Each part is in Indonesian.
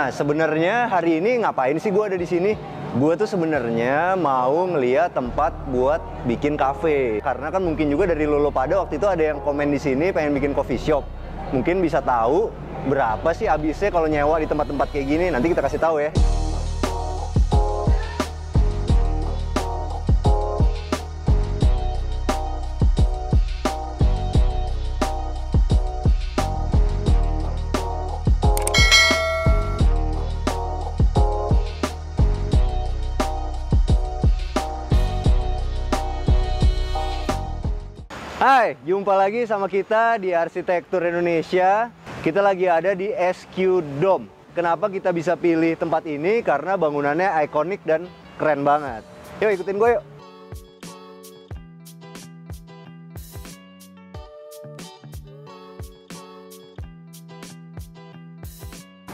Nah, sebenarnya hari ini ngapain sih gue ada di sini? Gue tuh sebenarnya mau ngeliat tempat buat bikin kafe. Karena kan mungkin juga dari lo pada waktu itu ada yang komen di sini pengen bikin coffee shop. Mungkin bisa tahu berapa sih habisnya kalau nyewa di tempat-tempat kayak gini. Nanti kita kasih tahu ya. Hai, jumpa lagi sama kita di Arsitektur Indonesia. Kita lagi ada di SQ Dome. Kenapa kita bisa pilih tempat ini? Karena bangunannya ikonik dan keren banget. Yuk ikutin gue yuk.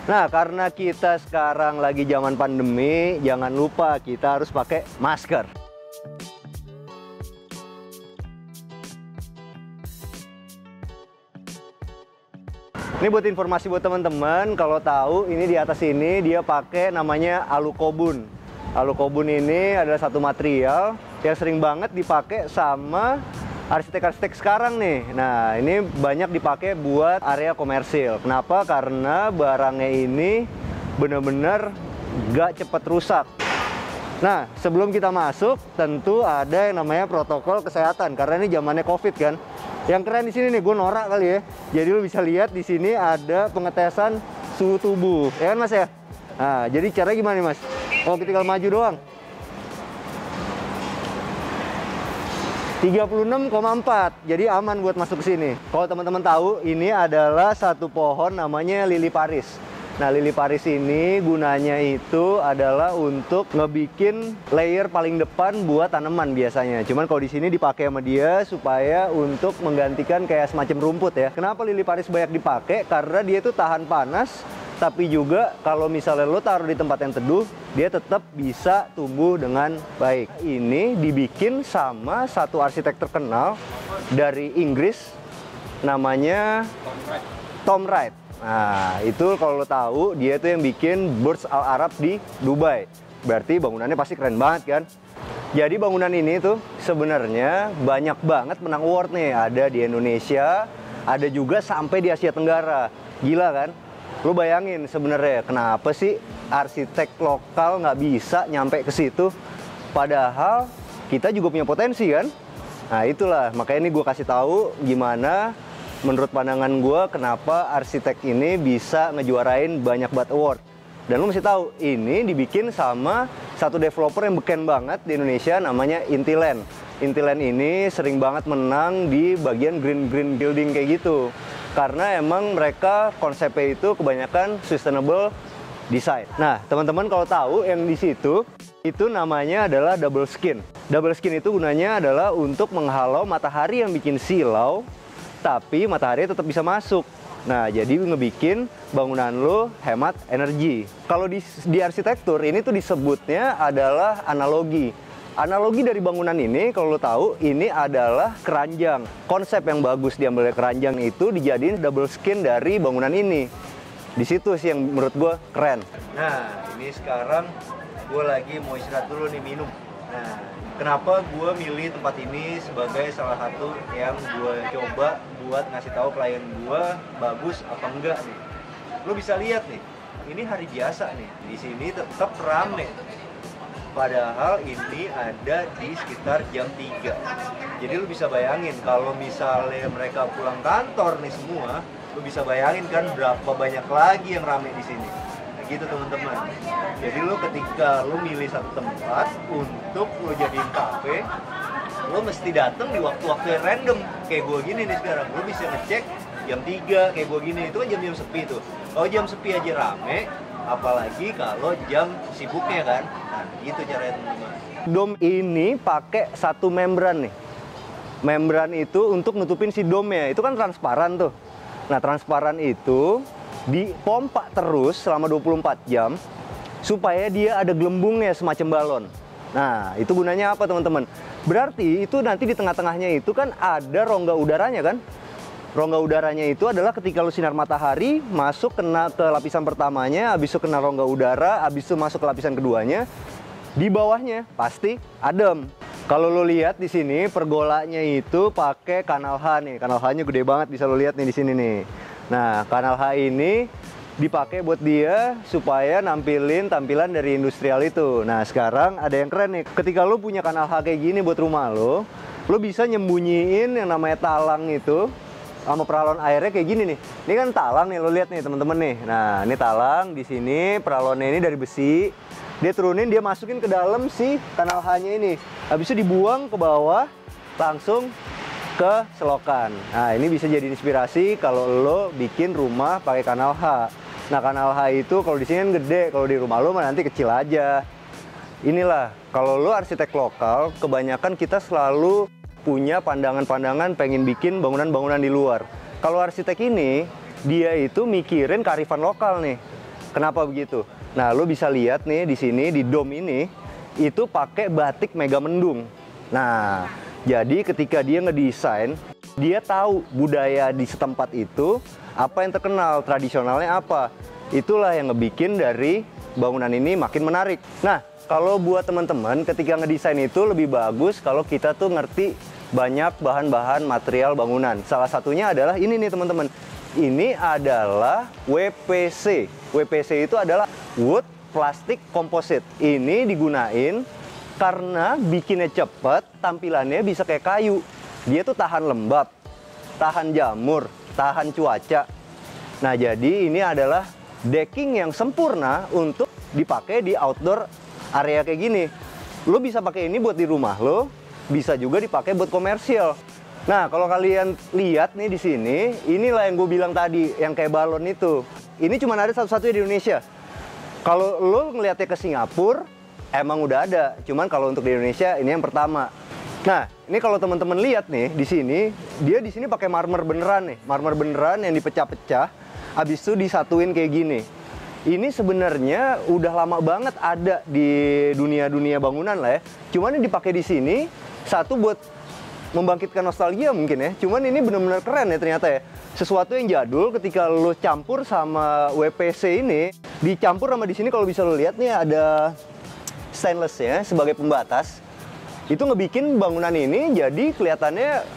Nah, karena kita sekarang lagi zaman pandemi, jangan lupa kita harus pakai masker. Ini buat informasi buat teman-teman, kalau tahu ini di atas ini dia pakai namanya alukobun. Alukobun ini adalah satu material yang sering banget dipakai sama arsitek-arsitek sekarang nih. Nah, ini banyak dipakai buat area komersil. Kenapa? Karena barangnya ini bener-bener gak cepet rusak. Nah, sebelum kita masuk, tentu ada yang namanya protokol kesehatan karena ini zamannya COVID kan. Yang keren di sini nih, gue norak kali ya. Jadi lo bisa lihat di sini ada pengetesan suhu tubuh, ya kan Mas ya? Nah, jadi caranya gimana nih Mas? Oh, kita tinggal maju doang. 36,4, jadi aman buat masuk ke sini. Kalau teman-teman tahu, ini adalah satu pohon namanya lili Paris. Nah, lili Paris ini gunanya itu adalah untuk ngebikin layer paling depan buat tanaman biasanya. Cuman kalau di sini dipakai sama dia supaya untuk menggantikan kayak semacam rumput ya. Kenapa lili Paris banyak dipakai? Karena dia itu tahan panas, tapi juga kalau misalnya lo taruh di tempat yang teduh, dia tetap bisa tumbuh dengan baik. Ini dibikin sama satu arsitek terkenal dari Inggris, namanya Tom Wright. Nah, itu kalau lo tahu, dia tuh yang bikin Burj Al Arab di Dubai. Berarti bangunannya pasti keren banget kan? Jadi bangunan ini tuh sebenarnya banyak banget menang award nih. Ada di Indonesia, ada juga sampai di Asia Tenggara. Gila kan? Lo bayangin sebenarnya kenapa sih arsitek lokal nggak bisa nyampe ke situ? Padahal kita juga punya potensi kan? Nah itulah, makanya ini gue kasih tahu gimana menurut pandangan gue kenapa arsitek ini bisa ngejuarain banyak banget award. Dan lo mesti tahu, ini dibikin sama satu developer yang beken banget di Indonesia namanya Intiland. Intiland ini sering banget menang di bagian green building kayak gitu. Karena emang mereka konsepnya itu kebanyakan sustainable design. Nah, teman-teman kalau tahu yang di situ itu namanya adalah double skin. Double skin itu gunanya adalah untuk menghalau matahari yang bikin silau, tapi matahari tetap bisa masuk. Nah, jadi ngebikin bangunan lo hemat energi. Kalau di arsitektur ini tuh disebutnya adalah analogi. Analogi dari bangunan ini, kalau lo tahu, ini adalah keranjang. Konsep yang bagus diambil dari keranjang itu dijadiin double skin dari bangunan ini. Di situ sih yang menurut gue keren. Nah, ini sekarang gue lagi mau istirahat dulu nih, minum. Nah, kenapa gue milih tempat ini sebagai salah satu yang gue coba buat ngasih tahu klien gue bagus apa enggak nih. Lo bisa lihat nih, ini hari biasa nih, di sini tetap rame. Padahal ini ada di sekitar jam 3. Jadi lo bisa bayangin kalau misalnya mereka pulang kantor nih semua, lo bisa bayangin kan berapa banyak lagi yang rame di sini. Gitu teman-teman. Jadi lo ketika lo milih satu tempat untuk lo jadiin kafe, lo mesti datang di waktu-waktu yang random. Kayak gue gini nih sekarang, lo bisa ngecek jam 3 kayak gue gini, itu kan jam-jam sepi tuh. Kalau jam sepi aja rame, apalagi kalau jam sibuknya kan. Nah, gitu caranya teman-teman. Dome ini pakai satu membran nih. Membran itu untuk nutupin si dome-nya. Itu kan transparan tuh. Nah, transparan itu dipompa terus selama 24 jam supaya dia ada gelembungnya semacam balon. Nah, itu gunanya apa teman-teman? Berarti itu nanti di tengah-tengahnya itu kan ada rongga udaranya kan? Rongga udaranya itu adalah ketika lu sinar matahari masuk kena ke lapisan pertamanya, habis itu kena rongga udara, habis itu masuk ke lapisan keduanya, di bawahnya pasti adem. Kalau lo lihat di sini pergolanya itu pakai kanal H nih. Kanal H-nya gede banget, bisa lo lihat nih di sini nih. Nah, kanal H ini dipakai buat dia supaya nampilin tampilan dari industrial itu. Nah, sekarang ada yang keren nih. Ketika lo punya kanal H kayak gini buat rumah lo bisa nyembunyiin yang namanya talang itu sama peralon airnya kayak gini nih. Ini kan talang nih, lo lihat nih teman-teman nih. Nah, ini talang di sini, peralonnya ini dari besi. Dia turunin, dia masukin ke dalam si kanal H-nya ini. Habis itu dibuang ke bawah, langsung ke selokan. Nah, ini bisa jadi inspirasi kalau lo bikin rumah pakai kanal H. Nah, kanal H itu kalau di sini kan gede, kalau di rumah lo mah nanti kecil aja. Inilah, kalau lo arsitek lokal, kebanyakan kita selalu punya pandangan-pandangan pengen bikin bangunan-bangunan di luar. Kalau arsitek ini, dia itu mikirin kearifan lokal nih. Kenapa begitu? Nah, lo bisa lihat nih di sini, di dome ini, itu pakai batik Megamendung. Nah, jadi ketika dia ngedesain, dia tahu budaya di setempat itu, apa yang terkenal, tradisionalnya apa. Itulah yang ngebikin dari bangunan ini makin menarik. Nah, kalau buat teman-teman, ketika ngedesain itu lebih bagus kalau kita tuh ngerti banyak bahan-bahan material bangunan. Salah satunya adalah ini nih teman-teman. Ini adalah WPC. WPC itu adalah wood plastic composite. Ini digunain karena bikinnya cepet, tampilannya bisa kayak kayu. Dia tuh tahan lembab, tahan jamur, tahan cuaca. Nah, jadi ini adalah decking yang sempurna untuk dipakai di outdoor area kayak gini. Lo bisa pakai ini buat di rumah lo, bisa juga dipakai buat komersial. Nah, kalau kalian lihat nih di sini, inilah yang gue bilang tadi, yang kayak balon itu. Ini cuma ada satu-satunya di Indonesia. Kalau lo ngeliatnya ke Singapura, emang udah ada. Cuman kalau untuk di Indonesia, ini yang pertama. Nah, ini kalau teman-teman lihat nih di sini, dia di sini pakai marmer beneran nih, marmer beneran yang dipecah-pecah, habis itu disatuin kayak gini. Ini sebenarnya udah lama banget ada di dunia bangunan lah ya. Cuman ini dipakai di sini satu buat membangkitkan nostalgia mungkin ya. Cuman ini benar-benar keren ya ternyata ya. Sesuatu yang jadul ketika lo campur sama WPC ini, dicampur sama di sini kalau bisa lo lihat nih ada stainless ya sebagai pembatas. Itu ngebikin bangunan ini jadi kelihatannya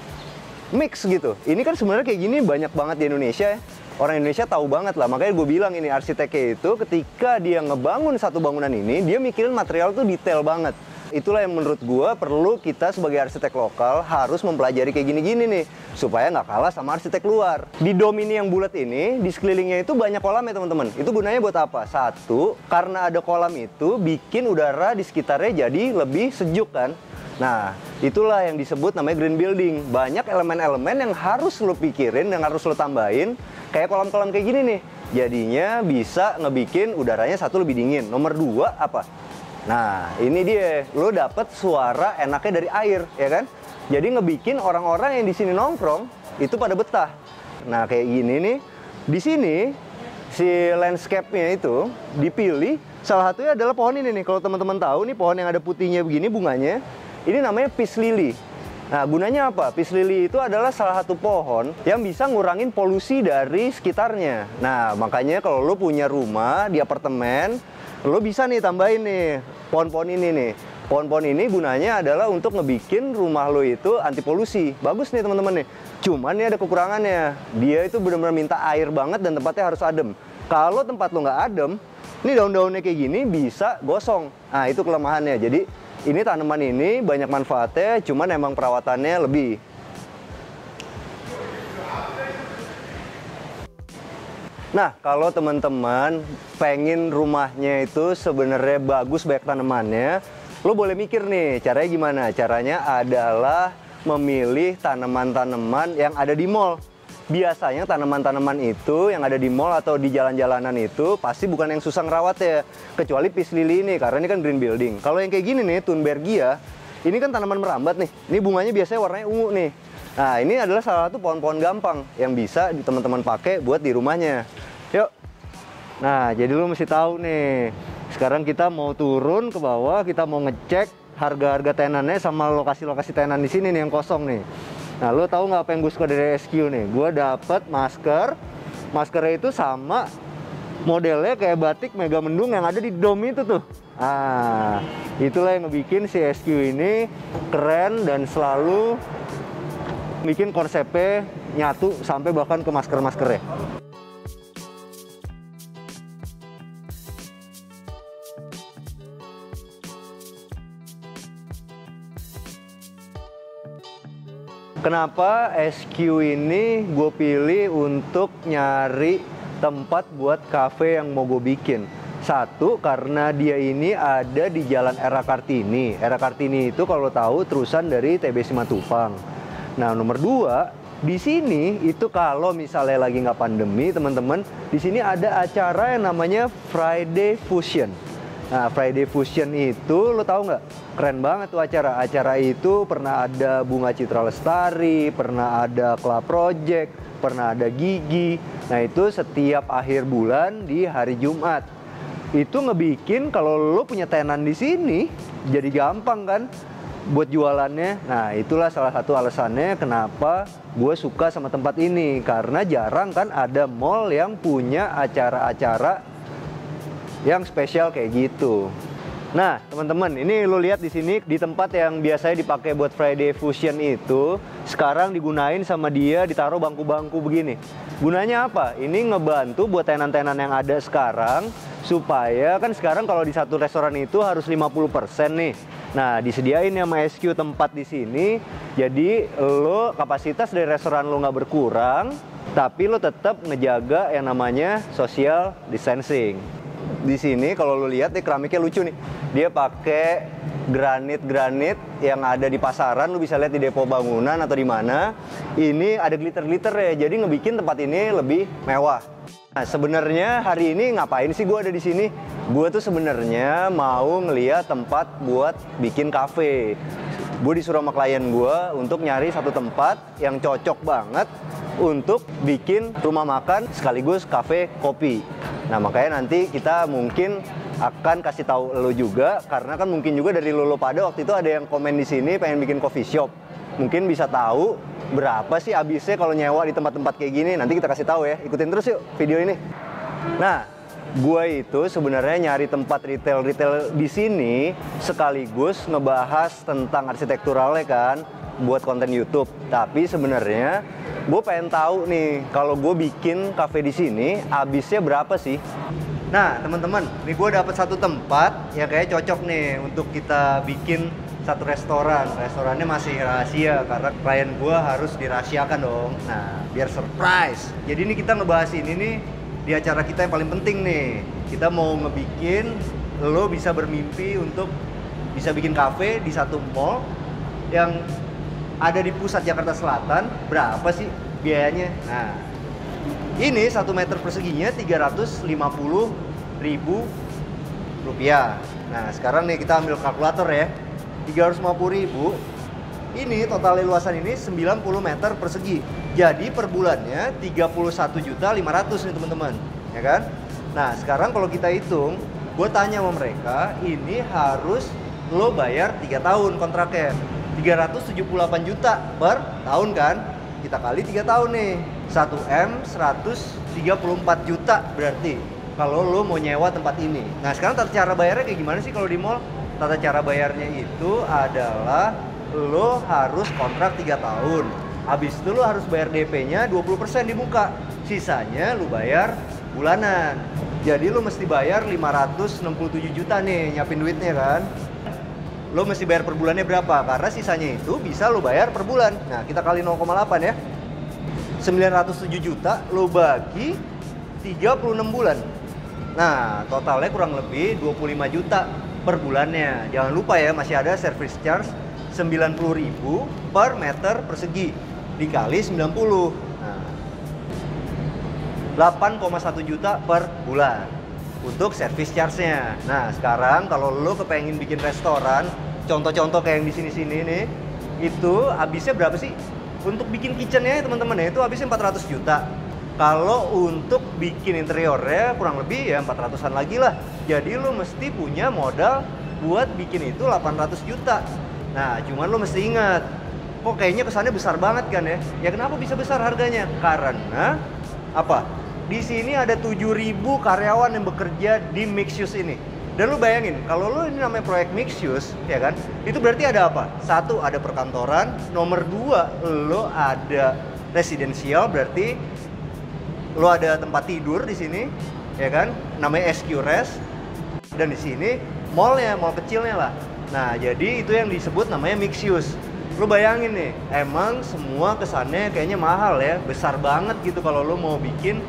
mix gitu. Ini kan sebenarnya kayak gini banyak banget di Indonesia ya. Orang Indonesia tahu banget lah, makanya gue bilang ini arsiteknya itu ketika dia ngebangun satu bangunan ini, dia mikirin material tuh detail banget. Itulah yang menurut gue perlu kita sebagai arsitek lokal harus mempelajari kayak gini-gini nih, supaya nggak kalah sama arsitek luar. Di dome ini yang bulat ini, di sekelilingnya itu banyak kolam ya teman-teman. Itu gunanya buat apa? Satu, karena ada kolam itu bikin udara di sekitarnya jadi lebih sejuk kan. Nah, itulah yang disebut namanya green building. Banyak elemen-elemen yang harus lo pikirin, yang harus lo tambahin. Kayak kolam-kolam kayak gini nih. Jadinya bisa ngebikin udaranya satu lebih dingin. Nomor dua apa? Nah, ini dia. Lo dapet suara enaknya dari air, ya kan? Jadi ngebikin orang-orang yang di sini nongkrong itu pada betah. Nah, kayak gini nih. Di sini si landscape-nya itu dipilih. Salah satunya adalah pohon ini nih. Kalau teman-teman tahu nih pohon yang ada putihnya begini bunganya. Ini namanya peace lily. Nah, gunanya apa? Peace lily itu adalah salah satu pohon yang bisa ngurangin polusi dari sekitarnya. Nah, makanya kalau lo punya rumah di apartemen, lo bisa nih tambahin nih pohon-pohon ini nih. Pohon-pohon ini gunanya adalah untuk ngebikin rumah lo itu anti polusi. Bagus nih teman-teman nih. Cuman nih ada kekurangannya. Dia itu benar-benar minta air banget dan tempatnya harus adem. Kalau tempat lo nggak adem, ini daun-daunnya kayak gini bisa gosong. Nah, itu kelemahannya. Jadi ini tanaman ini banyak manfaatnya, cuman emang perawatannya lebih. Nah, kalau teman-teman pengen rumahnya itu sebenarnya bagus banyak tanamannya, lo boleh mikir nih, caranya gimana? Caranya adalah memilih tanaman-tanaman yang ada di mall. Biasanya tanaman-tanaman itu yang ada di mall atau di jalan-jalanan itu pasti bukan yang susah ngerawat ya. Kecuali peace lily ini, karena ini kan green building. Kalau yang kayak gini nih, Thunbergia, ini kan tanaman merambat nih. Ini bunganya biasanya warnanya ungu nih. Nah, ini adalah salah satu pohon-pohon gampang yang bisa teman-teman pakai buat di rumahnya. Yuk. Nah, jadi lu mesti tahu nih. Sekarang kita mau turun ke bawah, kita mau ngecek harga-harga tenannya sama lokasi-lokasi tenan di sini nih yang kosong nih. Nah, lo tahu nggak apa yang gue suka dari SQ nih? Gue dapet masker. Maskernya itu sama modelnya kayak batik Mega Mendung yang ada di Dome itu tuh. Ah, itulah yang ngebikin si SQ ini keren dan selalu bikin konsepnya nyatu sampai bahkan ke masker-maskernya. Kenapa SQ ini gue pilih untuk nyari tempat buat cafe yang mau gue bikin? Satu, karena dia ini ada di Jalan Era Kartini. Era Kartini itu kalau tahu terusan dari TB Simatupang. Nah, nomor dua, di sini itu kalau misalnya lagi nggak pandemi, teman-teman, di sini ada acara yang namanya Friday Fusion. Nah, Friday Fusion itu lo tahu nggak? Keren banget tuh acara. Acara itu pernah ada Bunga Citra Lestari, pernah ada Club Project, pernah ada Gigi. Nah, itu setiap akhir bulan di hari Jumat. Itu ngebikin kalau lo punya tenan di sini jadi gampang kan buat jualannya. Nah, itulah salah satu alasannya kenapa gue suka sama tempat ini, karena jarang kan ada mall yang punya acara-acara yang spesial kayak gitu. Nah, teman-teman, ini lo lihat di sini di tempat yang biasanya dipakai buat Friday Fusion itu, sekarang digunain sama dia ditaruh bangku-bangku begini. Gunanya apa? Ini ngebantu buat tenan-tenan yang ada sekarang, supaya kan sekarang kalau di satu restoran itu harus 50% nih. Nah, disediain sama SQ tempat di sini, jadi lo kapasitas dari restoran lo nggak berkurang, tapi lo tetap ngejaga yang namanya social distancing. Di sini kalau lo lihat nih keramiknya lucu nih. Dia pakai granit-granit yang ada di pasaran, lo bisa lihat di depo bangunan atau di mana. Ini ada glitter-glitter ya, jadi ngebikin tempat ini lebih mewah. Nah, sebenarnya hari ini ngapain sih gue ada di sini? Gue tuh sebenarnya mau ngeliat tempat buat bikin cafe. Gue disuruh sama klien gue untuk nyari satu tempat yang cocok banget untuk bikin rumah makan sekaligus cafe kopi. Nah, makanya nanti kita mungkin akan kasih tahu lo juga, karena kan mungkin juga dari lo pada waktu itu ada yang komen di sini pengen bikin coffee shop. Mungkin bisa tahu berapa sih habisnya kalau nyewa di tempat-tempat kayak gini. Nanti kita kasih tahu ya. Ikutin terus yuk video ini. Nah, gue itu sebenarnya nyari tempat retail di sini sekaligus ngebahas tentang arsitekturalnya kan buat konten YouTube. Tapi sebenarnya gue pengen tahu nih, kalau gue bikin cafe di sini habisnya berapa sih? Nah, teman-teman, nih gue dapat satu tempat yang kayak cocok nih untuk kita bikin satu restoran. Restorannya masih rahasia karena klien gue harus dirahasiakan dong. Nah, biar surprise. Jadi ini kita ngebahas ini nih di acara kita yang paling penting nih. Kita mau ngebikin lo bisa bermimpi untuk bisa bikin cafe di satu mall yang ada di pusat Jakarta Selatan. Berapa sih biayanya? Nah, ini 1 meter perseginya 350.000 rupiah. Nah, sekarang nih kita ambil kalkulator ya. 350.000. Ini total luasan ini 90 meter persegi. Jadi per bulannya 31.500.000 nih teman-teman, ya kan? Nah, sekarang kalau kita hitung, gue tanya sama mereka, ini harus lo bayar 3 tahun kontraknya. 378 juta per tahun kan? Kita kali 3 tahun nih. 1M 134 juta berarti kalau lo mau nyewa tempat ini. Nah, sekarang tata cara bayarnya kayak gimana sih kalau di mall? Tata cara bayarnya itu adalah lo harus kontrak 3 tahun. Habis itu lo harus bayar DP-nya 20% di muka. Sisanya lo bayar bulanan. Jadi lo mesti bayar 567 juta nih nyiapin duitnya kan. Lo mesti bayar per bulannya berapa? Karena sisanya itu bisa lo bayar per bulan. Nah, kita kali 0,8 ya. 907 juta lo bagi 36 bulan. Nah, totalnya kurang lebih 25 juta per bulannya. Jangan lupa ya, masih ada service charge 90.000 per meter persegi dikali 90. Nah, 8,1 juta per bulan untuk service charge-nya. Nah, sekarang kalau lo kepengen bikin restoran, contoh-contoh kayak yang di sini-sini nih, itu habisnya berapa sih? Untuk bikin kitchen-nya teman-teman ya, itu habisnya 400 juta. Kalau untuk bikin interiornya kurang lebih ya 400-an lagi lah. Jadi lo mesti punya modal buat bikin itu 800 juta. Nah, cuman lo mesti ingat, kok kayaknya kesannya besar banget kan ya? Ya kenapa bisa besar harganya? Karena apa? Di sini ada 7.000 karyawan yang bekerja di mixed use ini. Dan lu bayangin, kalau lu ini namanya proyek mixed use, ya kan? Itu berarti ada apa? Satu, ada perkantoran. Nomor dua, lu ada residensial, berarti lu ada tempat tidur di sini, ya kan? Namanya SQ Res. Dan di sini mallnya, mall kecilnya lah. Nah, jadi itu yang disebut namanya mixed use. Lu bayangin nih, emang semua kesannya kayaknya mahal ya, besar banget gitu kalau lu mau bikin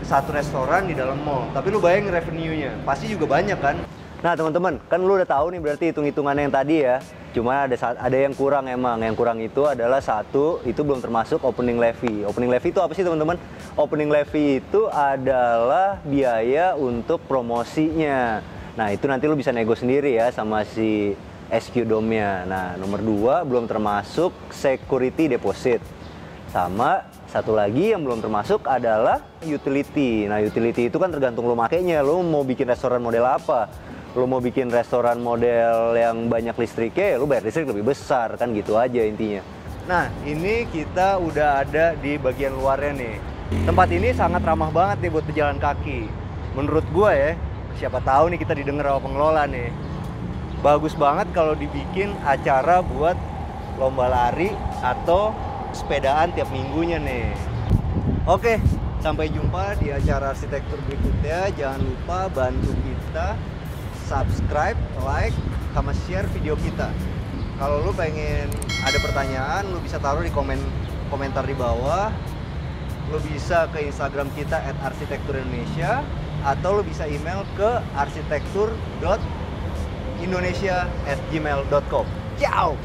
satu restoran di dalam mall. Tapi lu bayangin revenue-nya, pasti juga banyak kan? Nah teman-teman, kan lu udah tahu nih berarti hitung-hitungannya yang tadi ya. Cuma ada yang kurang emang. Yang kurang itu adalah satu, itu belum termasuk opening levy. Opening levy itu apa sih teman-teman? Opening levy itu adalah biaya untuk promosinya. Nah itu nanti lu bisa nego sendiri ya sama si SQ Dome-nya. Nah, nomor 2 belum termasuk security deposit. Sama satu lagi yang belum termasuk adalah utility. Nah, utility itu kan tergantung lo makainya. Lo mau bikin restoran model apa? Lo mau bikin restoran model yang banyak listriknya, lo bayar listrik lebih besar. Kan gitu aja intinya. Nah, ini kita udah ada di bagian luarnya nih. Tempat ini sangat ramah banget nih buat pejalan kaki. Menurut gua ya, siapa tahu nih kita didengar sama pengelola nih. Bagus banget kalau dibikin acara buat lomba lari atau sepedaan tiap minggunya nih. Oke, sampai jumpa di acara arsitektur berikutnya. Jangan lupa bantu kita subscribe, like, sama share video kita. Kalau lu pengen ada pertanyaan, lu bisa taruh di komentar di bawah. Lu bisa ke Instagram kita @arsitekturindonesia atau lu bisa email ke arsitektur.indonesia@gmail.com. Ciao.